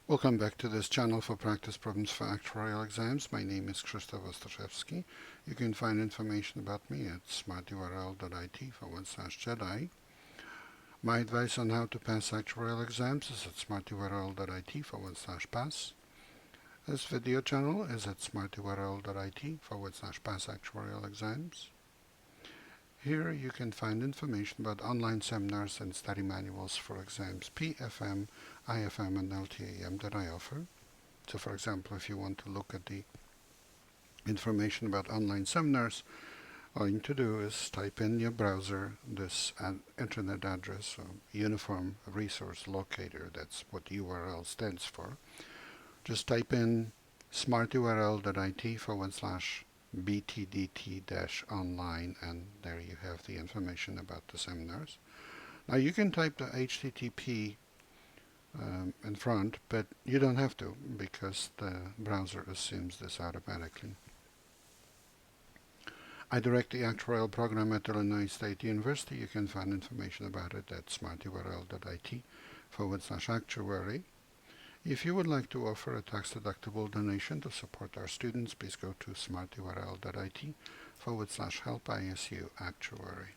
Welcome back to this channel for practice problems for actuarial exams. My name is Krzysztof Ostaszewski. You can find information about me at smarturl.it/Jedi. My advice on how to pass actuarial exams is at smarturl.it/pass. This video channel is at smarturl.it/pass actuarial exams. Here you can find information about online seminars and study manuals for exams PFM, IFM, and LTAM that I offer. So for example, if you want to look at the information about online seminars, all you need to do is type in your browser this internet address, Uniform Resource Locator. That's what URL stands for. Just type in smarturl.it/btdt-online, and there you have the information about the seminars. Now you can type the HTTP in front, but you don't have to because the browser assumes this automatically. I direct the Actuarial program at Illinois State University. You can find information about it at smarturl.it/actuary. If you would like to offer a tax-deductible donation to support our students, please go to smarturl.it/help-ISU actuary.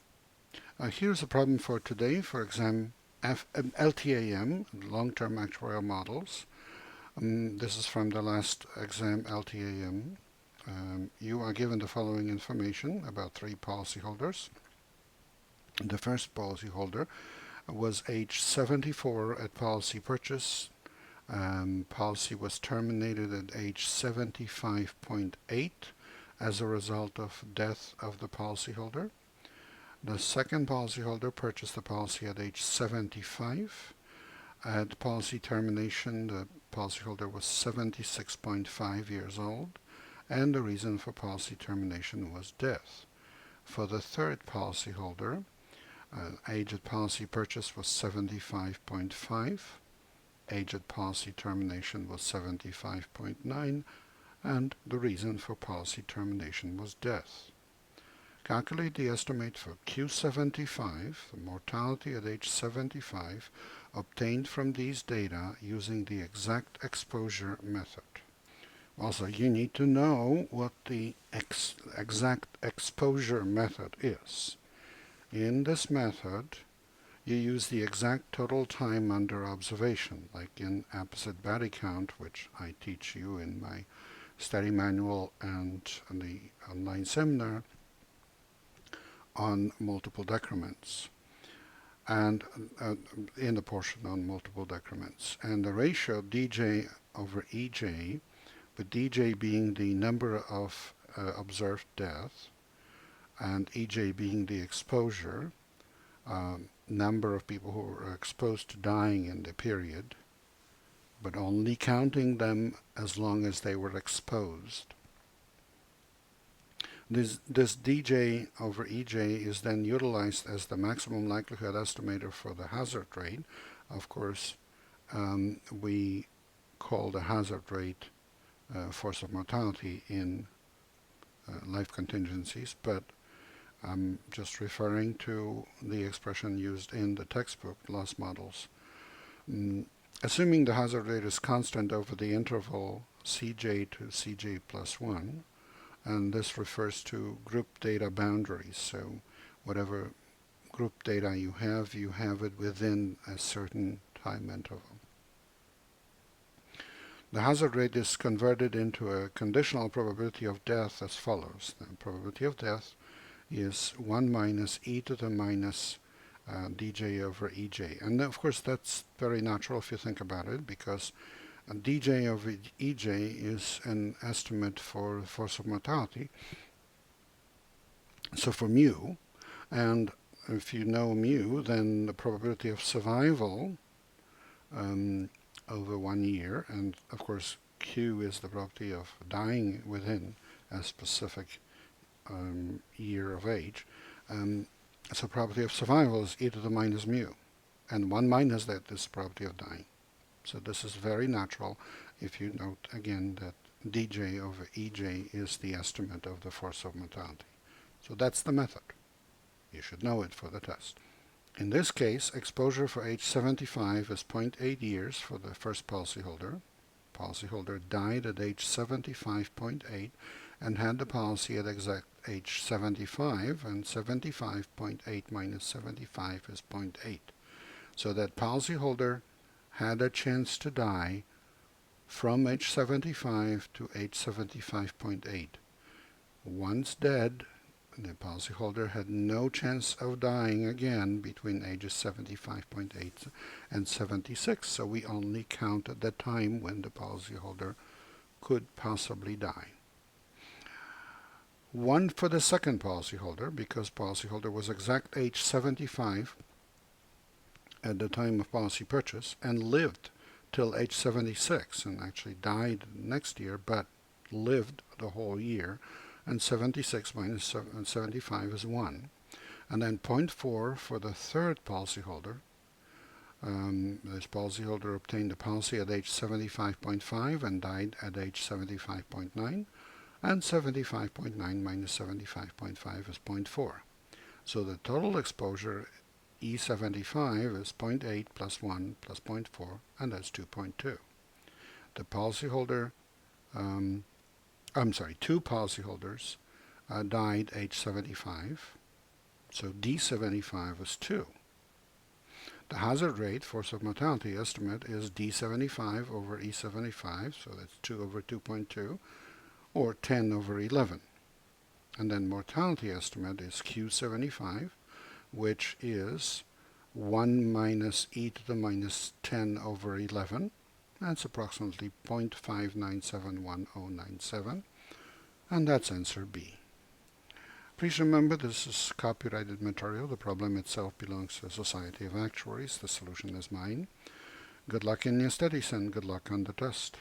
Here's a problem for today for exam LTAM, long-term actuarial models. This is from the last exam LTAM. You are given the following information about three policyholders. The first policyholder was age 74 at policy purchase. Policy was terminated at age 75.8 as a result of death of the policyholder. The second policyholder purchased the policy at age 75. At policy termination, the policyholder was 76.5 years old, and the reason for policy termination was death. For the third policyholder, age at policy purchase was 75.5. Age at policy termination was 75.9, and the reason for policy termination was death. Calculate the estimate for Q75, the mortality at age 75, obtained from these data using the exact exposure method. Also, you need to know what the exact exposure method is. In this method, you use the exact total time under observation, like in apposite body count, which I teach you in my study manual and the online seminar on multiple decrements, and in the portion on multiple decrements. And the ratio dj over ej, with dj being the number of observed deaths, and ej being the exposure, number of people who were exposed to dying in the period, but only counting them as long as they were exposed. This dj over ej is then utilized as the maximum likelihood estimator for the hazard rate. Of course, we call the hazard rate force of mortality in life contingencies, but I'm just referring to the expression used in the textbook, loss models. Assuming the hazard rate is constant over the interval Cj to Cj plus 1, and this refers to group data boundaries. So whatever group data you have it within a certain time interval. The hazard rate is converted into a conditional probability of death as follows. The probability of death is 1 minus e to the minus dj over ej. And of course that's very natural if you think about it, because dj over ej is an estimate for force of mortality, so for mu, and if you know mu, then the probability of survival over 1 year, and of course q is the probability of dying within a specific year of age. So probability of survival is e to the minus mu, and 1 minus that is probability of dying. So this is very natural if you note again that dj over ej is the estimate of the force of mortality. So that's the method. You should know it for the test. In this case, exposure for age 75 is 0.8 years for the first policyholder. Policyholder died at age 75.8 and had the policy at exact age 75, and 75.8 minus 75 is 0.8. So that policyholder had a chance to die from age 75 to age 75.8. Once dead, the policyholder had no chance of dying again between ages 75.8 and 76, so we only count the time when the policyholder could possibly die. 1 for the second policyholder, because policyholder was exact age 75 at the time of policy purchase and lived till age 76 and actually died next year but lived the whole year, and 76 minus 75 is 1. And then 0.4 for the third policyholder. This policyholder obtained the policy at age 75.5 and died at age 75.9, and 75.9 minus 75.5 is 0.4. So the total exposure E75 is 0.8 plus 1 plus 0.4, and that's 2.2. The policyholder, two policyholders died age 75, so D75 is 2. The hazard rate, force of mortality estimate, is D75 over E75, so that's 2 over 2.2, or 10 over 11. And then mortality estimate is Q75, which is 1 minus e to the minus 10 over 11. That's approximately 0.597197, and that's answer B. Please remember, this is copyrighted material. The problem itself belongs to the Society of Actuaries. The solution is mine. Good luck in your studies and good luck on the test.